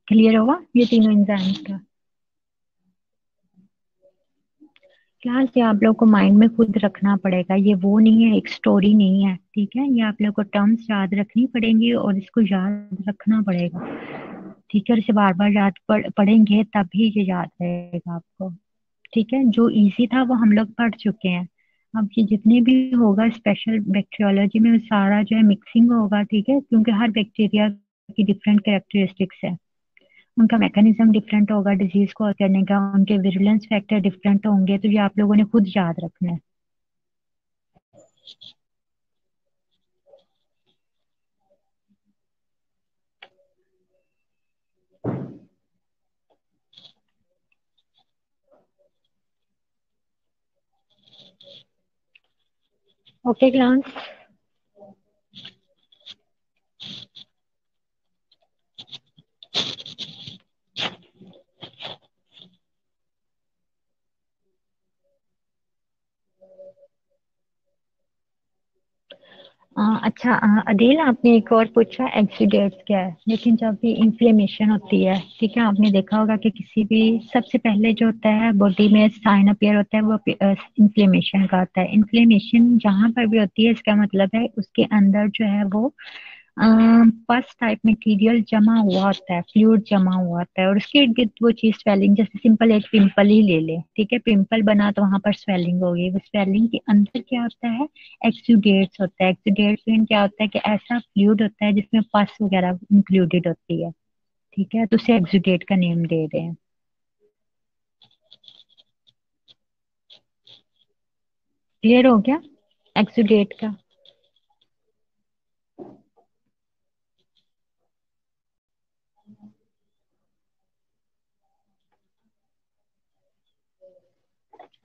क्लियर होगा ये तीनों एंजाइम्स का? क्लास ये आप लोग को माइंड में खुद रखना पड़ेगा, ये वो नहीं है, एक स्टोरी नहीं है, ठीक है। ये आप लोग को टर्म्स याद रखनी पड़ेंगी और इसको याद रखना पड़ेगा, ठीक है। इसे बार बार पढ़ेंगे तभी ये याद रहेगा आपको, ठीक है। जो इजी था वो हम लोग पढ़ चुके हैं। अब ये जितने भी होगा स्पेशल बैक्टीरियोलॉजी में, वो सारा जो है मिक्सिंग होगा, ठीक है, क्योंकि हर बैक्टीरिया की डिफरेंट कैरेक्टरिस्टिक्स है, उनका मैकेनिज्म डिफरेंट होगा डिजीज को करने का, उनके विरुलेंस फैक्टर डिफरेंट होंगे, तो ये आप लोगों ने खुद याद रखना है। Okay class. अच्छा, अदील आपने एक और पूछा एक्सीडेंट्स क्या है, लेकिन जब भी इंफ्लेमेशन होती है, ठीक है, आपने देखा होगा कि किसी भी, सबसे पहले जो होता है बॉडी में साइन अपीयर होता है वो इंफ्लेमेशन का होता है। इंफ्लेमेशन जहां पर भी होती है इसका मतलब है उसके अंदर जो है वो पस टाइप मटेरियल जमा हुआ होता है, फ्लूइड जमा हुआ होता है, और उसके इर्द गिर्द वो चीज स्वेलिंग, जैसे सिंपल एक पिंपल ही ले ले, ठीक है, पिंपल बना तो वहां पर स्वेलिंग होगी, वो स्वेलिंग के अंदर क्या होता है? एक्सुडेट्स होता है। एक्सुडेट्स में क्या होता है कि ऐसा फ्लूइड होता है जिसमें पस वगैरह इंक्लूडेड होती है, ठीक है, तो उसे एक्सुडेट का नेम दे रहे हैं। क्लियर हो गया एक्सुडेट का?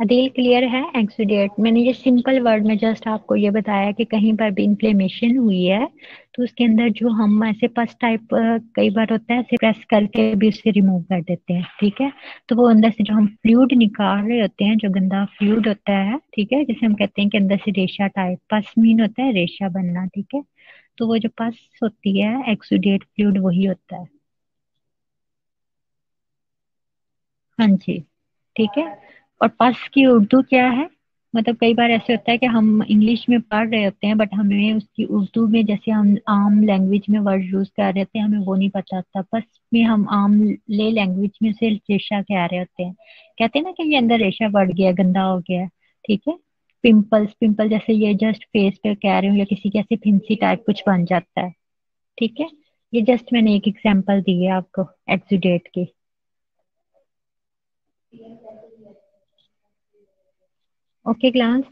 अदील क्लियर है? एक्सुडेट, मैंने ये सिंपल वर्ड में जस्ट आपको ये बताया कि कहीं पर भी इंफ्लेमेशन हुई है तो उसके अंदर जो हम ऐसे पस टाइप कई बार होता है, ऐसे प्रेस करके भी उसे रिमूव कर देते हैं, ठीक है। तो वो अंदर से जो हम फ्लूइड निकाल रहे होते हैं, जो गंदा फ्लूइड होता है, ठीक है, जैसे हम कहते हैं कि अंदर से रेशा टाइप, पस मीन होता है रेशा बनना, ठीक है। तो वो जो पस होती है एक्सुडेट फ्लूइड वही होता है। हाँ जी, ठीक है। और पस की उर्दू क्या है? मतलब कई बार ऐसे होता है कि हम इंग्लिश में पढ़ रहे होते हैं बट हमें उसकी उर्दू में जैसे हम आम लैंग्वेज में वर्ड यूज कर रहे होते हैं, हमें वो नहीं पता होता, बस में हम आम ले लैंग्वेज में से रेशा कह रहे होते हैं। कहते हैं ना कि ये अंदर रेशा बढ़ गया, गंदा हो गया। ठीक है। पिंपल्स, पिंपल जैसे ये जस्ट फेस पे कह रहे हो या किसी कैसे फिंसी टाइप कुछ बन जाता है। ठीक है। ये जस्ट मैंने एक एग्जांपल दी है आपको एक्सीडेंट की। Okay class.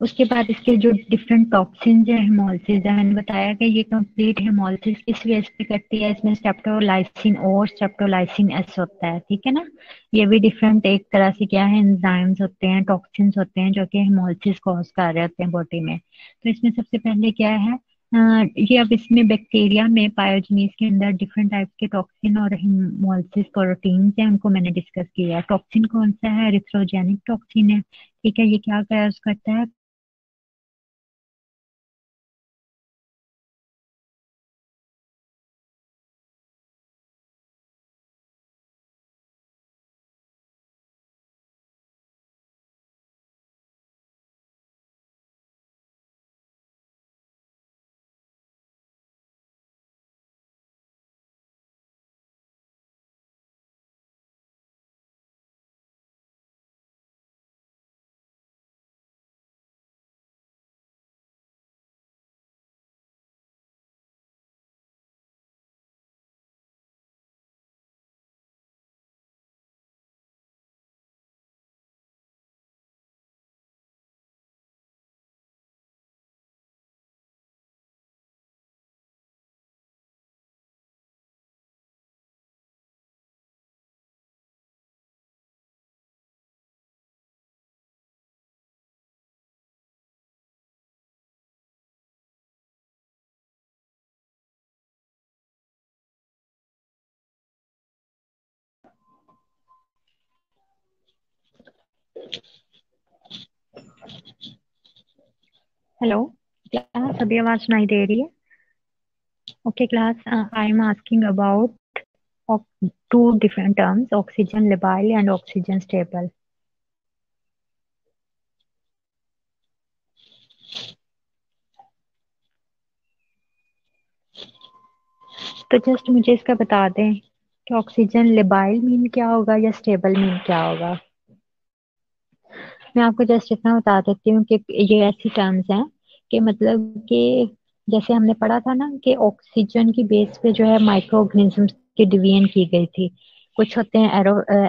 उसके बाद इसके जो डिफरेंट टॉक्सिन है, हेमोलिसिस है, मैंने बताया कि ये कंप्लीट हेमोलिसिस किस वेज पे करती है, इसमें स्टेप्टोलाइसिन और स्टेप्टोलाइसिन एस होता है। ठीक है ना। ये भी डिफरेंट एक तरह से क्या है, एंजाइम्स होते हैं, टॉक्सिन्स होते हैं जो कि हेमोलिसिस कॉज कर रहे होते हैं बॉडी में। तो इसमें सबसे पहले क्या है, ये अब इसमें बैक्टीरिया में पायोजनीज के अंदर डिफरेंट टाइप के टॉक्सिन और हेमोलिसिस प्रोटीन्स हैं, उनको मैंने डिस्कस किया है। टॉक्सिन कौन सा है, एरिथ्रोजेनिक टॉक्सिन है। ठीक है। ये क्या करता है, हेलो क्लास, अभी आवाज सुनाई दे रही है? Okay class, I am asking about two different terms, oxygen labile and oxygen stable. तो जस्ट मुझे इसका बता दें कि ऑक्सीजन लेबाइल मीन क्या होगा या स्टेबल मीन क्या होगा। मैं आपको जस्ट इतना बता देती हूँ कि ये ऐसी टर्म्स हैं कि मतलब कि जैसे हमने पढ़ा था ना कि ऑक्सीजन की बेस पे जो है माइक्रो ऑर्गेनिजम्स की डिवीजन की गई थी। कुछ होते हैं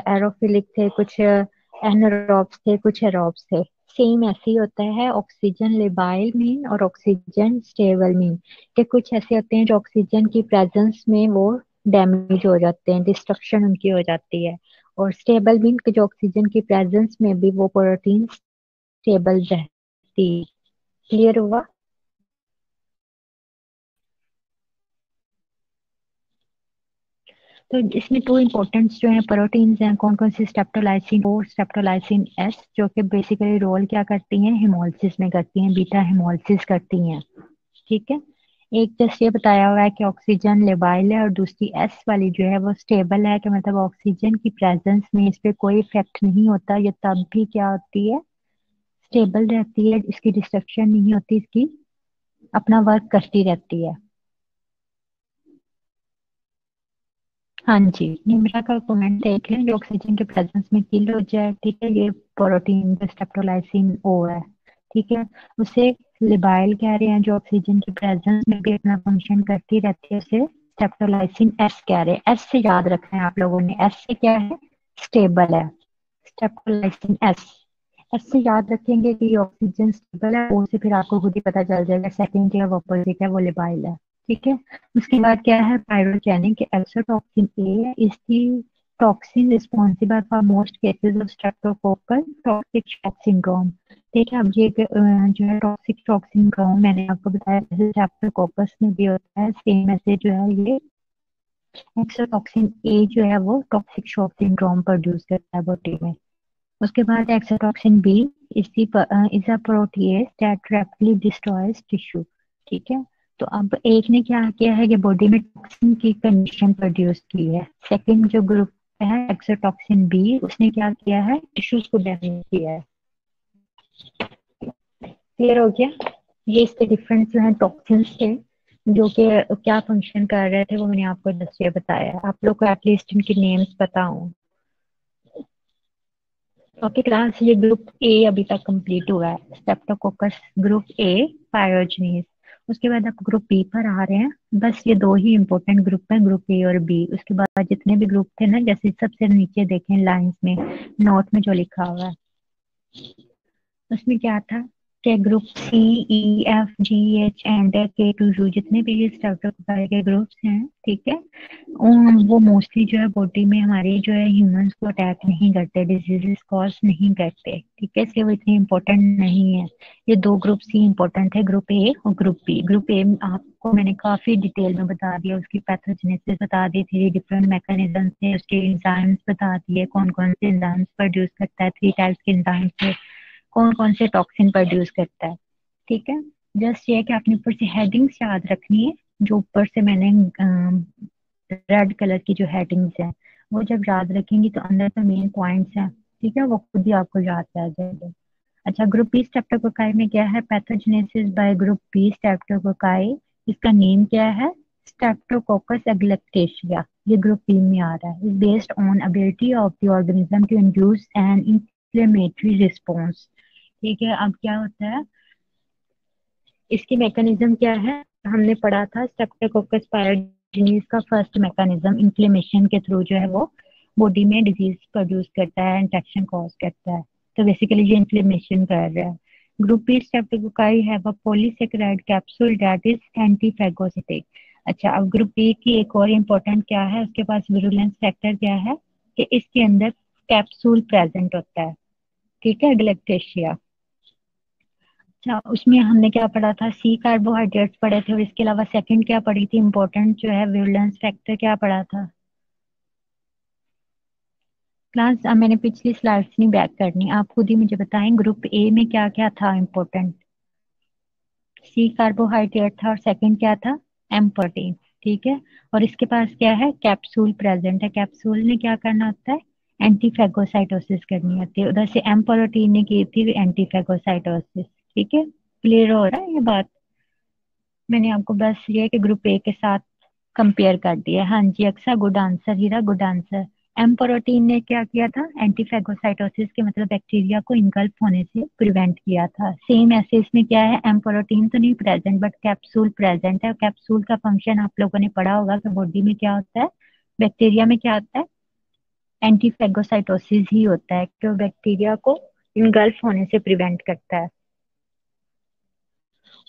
एरोफिलिक थे, कुछ एनारोब्स थे, कुछ एरोब्स थे। सेम ऐसे ही होता है ऑक्सीजन लेबाइल मीन और ऑक्सीजन स्टेबल मीन, कि कुछ ऐसे होते हैं जो ऑक्सीजन की प्रेजेंस में वो डैमेज हो जाते हैं, डिस्ट्रक्शन उनकी हो जाती है। और स्टेबल मीन कि जो ऑक्सीजन की प्रेजेंस में भी वो प्रोटीन स्टेबल रहती। क्लियर हुआ? तो इसमें दो इंपॉर्टेंट जो है प्रोटीन्स हैं, कौन कौन सी, स्टेप्टोलाइसिन और स्टेप्टोलाइसिन एस, जो कि बेसिकली रोल क्या करती हैं, हेमोलिसिस में करती हैं, बीटा हेमोलिसिस करती हैं। ठीक है। एक जैसे ये बताया हुआ है कि ऑक्सीजन लेबाइल है और दूसरी एस वाली जो है वो स्टेबल है, कि मतलब ऑक्सीजन की प्रेजेंस में इस पे कोई इफेक्ट नहीं होता, ये तब भी क्या होती है, स्टेबल रहती है, इसकी डिस्ट्रक्शन नहीं होती, इसकी अपना वर्क करती रहती है। हाँ जी, निम्रा का कमेंट देख लें, जो ऑक्सीजन के प्रेजेंस में किल हो जाए। ठीक है। ये प्रोटीन जो स्टेप्टोलाइसिन ओ है। ठीक है। उसे लिबाइल कह रहे हैं, जो ऑक्सीजन के प्रेजेंस में भी अपना फंक्शन करती रहती है, उसे स्टेप्टोलाइसिन एस कह रहे हैं। एस से याद रखना है आप लोगों ने, एस से क्या है, स्टेबल है। स्टेप्टोलाइसिन एस, एस से याद रखेंगे कि ये ऑक्सीजन स्टेबल है, ओ से फिर आपको खुद ही पता चल जाएगा सेकंड जो अपोजिट है वो लिबाइल है। ठीक है। उसके बाद क्या है, pyrogenic exotoxin A is the toxin responsible for most cases of streptococcal toxic shock syndrome. ठीक है। अब ये जो है टॉक्सिक शॉक सिंड्रोम मैंने आपको बताया जैसे स्ट्रेप्टोकोकस में भी होता है, सेम ऐसे जो है ये एक्सोटॉक्सिन ए जो है वो टॉक्सिक शॉक सिंड्रोम प्रोड्यूस करता है बॉडी में। उसके बाद exotoxin B is a protease that rapidly destroys tissue. ठीक है। तो अब एक ने क्या किया है कि बॉडी में टॉक्सिन की कंडीशन प्रोड्यूस की है, सेकंड जो ग्रुप है एक्सोटॉक्सिन बी, उसने क्या किया है, टिश्यूज को डैमेज किया है। क्लियर हो गया? ये इसके डिफरेंट जो है टॉक्सिन्स थे, जो कि क्या फंक्शन कर रहे थे वो मैंने आपको जस्ट ये बताया है। आप लोग को एटलीस्ट इनके नेम्स पता हो। ओके क्लास, ये ग्रुप ए अभी तक कंप्लीट हुआ है, स्टेप्टोकोकस ग्रुप ए, पायोजनीज। उसके बाद आप ग्रुप बी पर आ रहे हैं। बस ये दो ही इंपॉर्टेंट ग्रुप हैं, ग्रुप ए और बी। उसके बाद जितने भी ग्रुप थे ना, जैसे सबसे नीचे देखें लाइंस में, नोट में जो लिखा हुआ है, उसमें क्या था कि group C, E, F, G, H and K to U, जितने भी ये स्ट्रेप्टोकोकाई के ग्रुप्स हैं, ठीक है, वो मोस्टली जो है बॉडी में हमारे जो है ह्यूमंस को अटैक नहीं करते, डिजीजेस कॉज नहीं करते, ठीक है, इसलिए वो इतने इम्पोर्टेंट नहीं है। ये दो ग्रुप्स ही इम्पोर्टेंट है, ग्रुप ए और ग्रुप बी। ग्रुप ए आपको मैंने काफी डिटेल में बता दिया, उसकी पैथोजेनेसिस बता दी थी, डिफरेंट मैकेनिज्म थे, उसके एंजाइम्स बता दिए, कौन कौन से एंजाइम्स प्रोड्यूस करता है, 3 टाइप्स के एंजाइम्स, कौन कौन से टॉक्सिन प्रोड्यूस करता है, ठीक है। जस्ट ये है कि आपने ऊपर से हेडिंग्स याद रखनी है, जो ऊपर से मैंने रेड कलर की जो हेडिंग्स हैं, वो जब याद रखेंगी तो अंदर तो मेन पॉइंट्स हैं, ठीक है, वो खुद ही आपको याद रह जाएगा। अच्छा, ग्रुप बी स्ट्रेप्टोकोकाई में क्या है, pathogenesis by group B streptococci, इसका नेम क्या है, स्ट्रेप्टोकोकस एग्लेक्टेशिया, ये ग्रुप बी में आ रहा है, is based on ability of the organism to induce an inflammatory response. ठीक है, अब क्या होता है, इसकी मैकेनिज्म क्या है, हमने पढ़ा था स्ट्रेप्टोकोकस पायरोजेनिस का फर्स्ट मैकेनिज्म इन्फ्लेमेशन के थ्रू जो है वो बॉडी में डिजीज प्रोड्यूस करता है, इन्फेक्शन कॉज करता है, तो बेसिकली ये इन्फ्लेमेशन कर रहा है। Group B streptococci have a polysaccharide capsule that is antiphagocytic. अच्छा, अब ग्रुप बी की एक और इम्पोर्टेंट क्या है, उसके पास विरुलेंस फैक्टर क्या है, कि इसके अंदर कैप्सूल प्रेजेंट होता है, ठीक है, गलेक्टेशिया। अच्छा, उसमें हमने क्या पढ़ा था, सी कार्बोहाइड्रेट्स पढ़े थे, और इसके अलावा सेकंड क्या पढ़ी थी इंपॉर्टेंट जो है, विरुलेंस फैक्टर क्या पढ़ा था क्लास? अब मैंने पिछली स्लाइड्स नहीं बैक करनी, आप खुद ही मुझे बताएं ग्रुप ए में क्या क्या था इंपॉर्टेंट। सी कार्बोहाइड्रेट था, और सेकंड क्या था, एम प्रोटीन, ठीक है। और इसके पास क्या है, कैप्सूल प्रेजेंट है, कैप्सूल ने क्या करना होता है, एंटीफेगोसाइटोसिस करनी होती है, उधर से एम प्रोटीन ने की थी एंटीफेगोसाइटोसिस, ठीक है। क्लियर हो रहा है ये बात? मैंने आपको बस ये कि ग्रुप ए के साथ कंपेयर कर दिया। हाँ जी अक्सा, गुड आंसर, हीरा गुड आंसर। एम प्रोटीन ने क्या किया था, एंटीफेगोसाइटोसिस के मतलब बैक्टीरिया को इनगल्फ होने से प्रिवेंट किया था। सेम ऐसे इसमें क्या है, एम प्रोटीन तो नहीं प्रेजेंट बट कैप्सूल प्रेजेंट है। कैप्सूल का फंक्शन आप लोगों ने पढ़ा होगा कि बॉडी में क्या होता है, बैक्टीरिया में क्या होता है, एंटीफेगोसाइटोसिस ही होता है, कि वो बैक्टीरिया को इनगल्फ होने से प्रिवेंट करता है।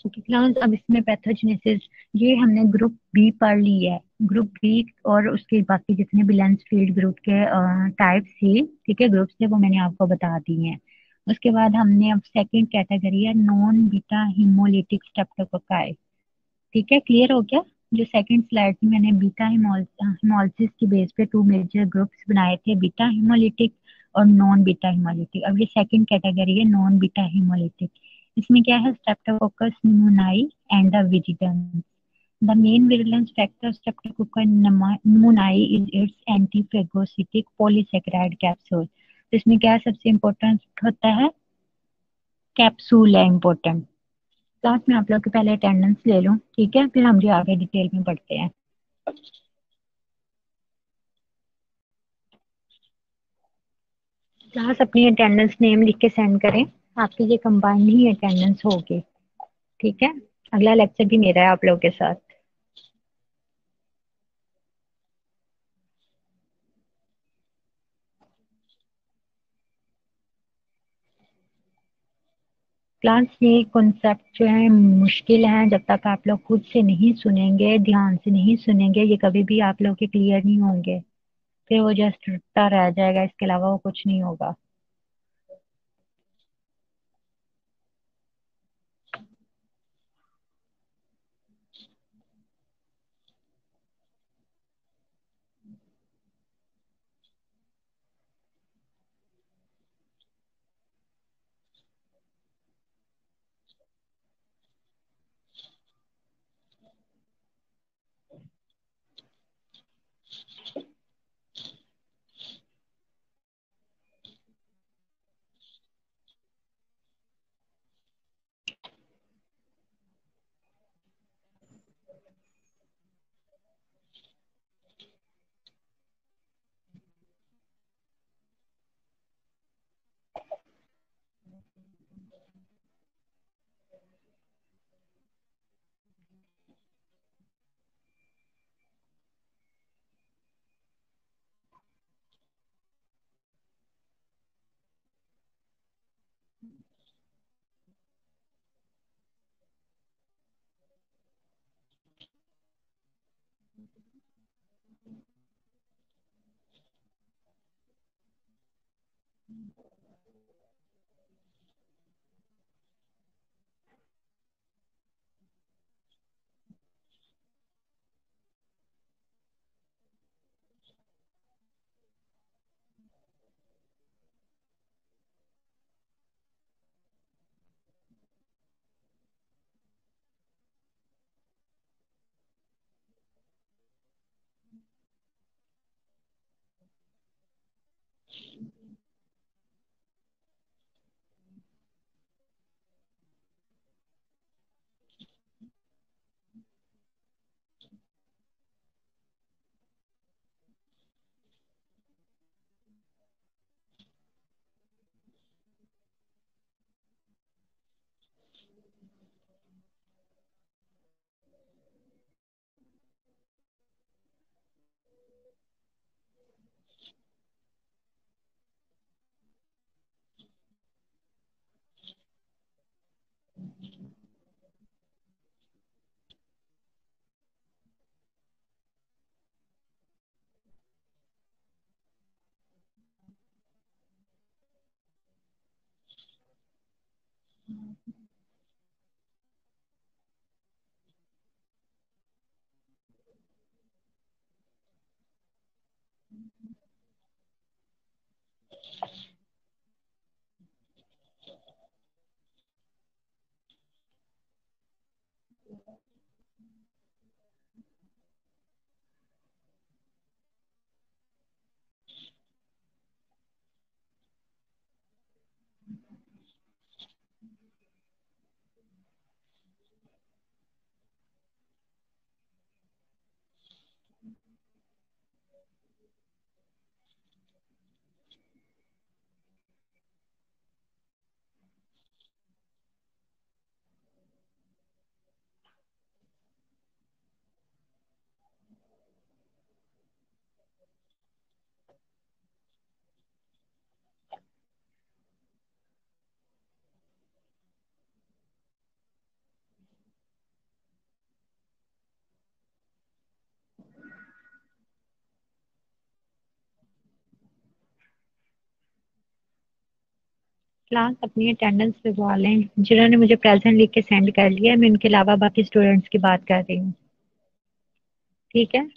ओके क्लास, अब इसमें पैथोजेनेसिस, ये हमने ग्रुप बी पढ़ ली है। ग्रुप बी और उसके बाकी जितने भी लेंस फील्ड ग्रुप के टाइप्स थी, ठीक है, ग्रुप्स थे, वो मैंने आपको बता दी हैं। उसके बाद हमने अब सेकंड कैटेगरी है, नॉन बीटा हिमोलिटिक स्ट्रेप्टोकोकाई, ठीक है, क्लियर हो गया? जो सेकंड स्लाइड में मैंने बीटा हिमोलिसिस की बेस पे टू मेजर ग्रुप्स बनाए थे, बीटा हिमोलिटिक और नॉन बीटा हिमोलिटिक। अब ये सेकंड कैटेगरी है, नॉन बीटा हिमोलिटिक। इसमें क्या है, streptococcus pneumoniae and the viridans. The main virulence factor streptococcus pneumoniae is its antiphagocitic polysaccharide capsule। तो इसमें क्या सबसे इम्पोर्टेंट होता है, कैप्सूल है इम्पोर्टेंट। क्लास में आप लोग के पहले अटेंडेंस ले लूं, ठीक है, फिर हम जो आगे डिटेल में पढ़ते हैं। क्लास अपनी अटेंडेंस नेम लिख के सेंड करें, आपकी ये कंबाइंड ही अटेंडेंस होगी, ठीक है। अगला लेक्चर भी मेरा है आप लोगों के साथ। क्लास ये कॉन्सेप्ट जो है मुश्किल है, जब तक आप लोग खुद से नहीं सुनेंगे, ध्यान से नहीं सुनेंगे, ये कभी भी आप लोग के क्लियर नहीं होंगे, फिर वो जस्ट रटता रह जाएगा, इसके अलावा वो कुछ नहीं होगा। क्लास अपनी अटेंडेंस लगवा लें। जिन्होंने मुझे प्रेजेंट लिख के सेंड कर लिया है, मैं उनके अलावा बाकी स्टूडेंट्स की बात कर रही हूँ। ठीक है।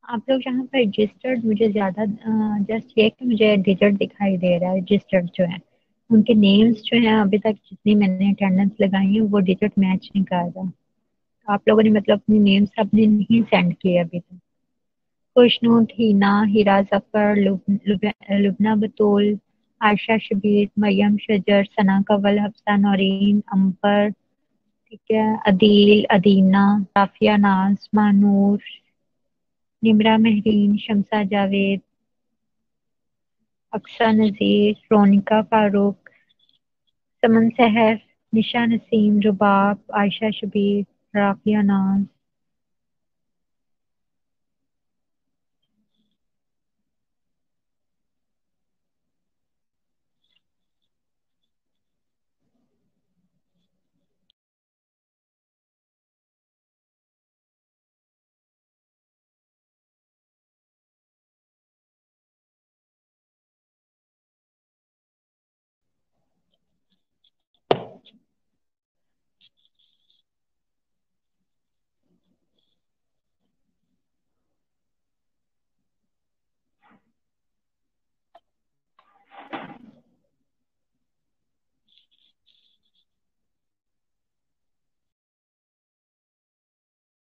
आप लोग यहाँ पर रजिस्टर्ड, मुझे ज्यादा जस्ट ये कि मुझे डिजिट दिखाई दे रहा है। रजिस्टर्ड जो है उनके नेम्स जो है अभी तक जितनी मैंने अटेंडेंस लगाई है वो डिजिट मैच नहीं कर रहा। तो आप लोगों ने मतलब अपनी नेम्स अपने नहीं सेंड किए अभी तक। खुशनूर, हिना, हिरा जफर, लुबना बतूल, आयशा शबीर, मरियम शजर, सना कंवल, हफ्सा नौरीन, अंबर, ठीक है, अदील, अदीना, साफिया नाज, मानूर, निमरा महरीन, शमसा जावेद, अक्सा नजीर, रोनिका फारूक, समन सहर, निशा नसीम, रुबाब, आयशा शबीर, राफिया नाज,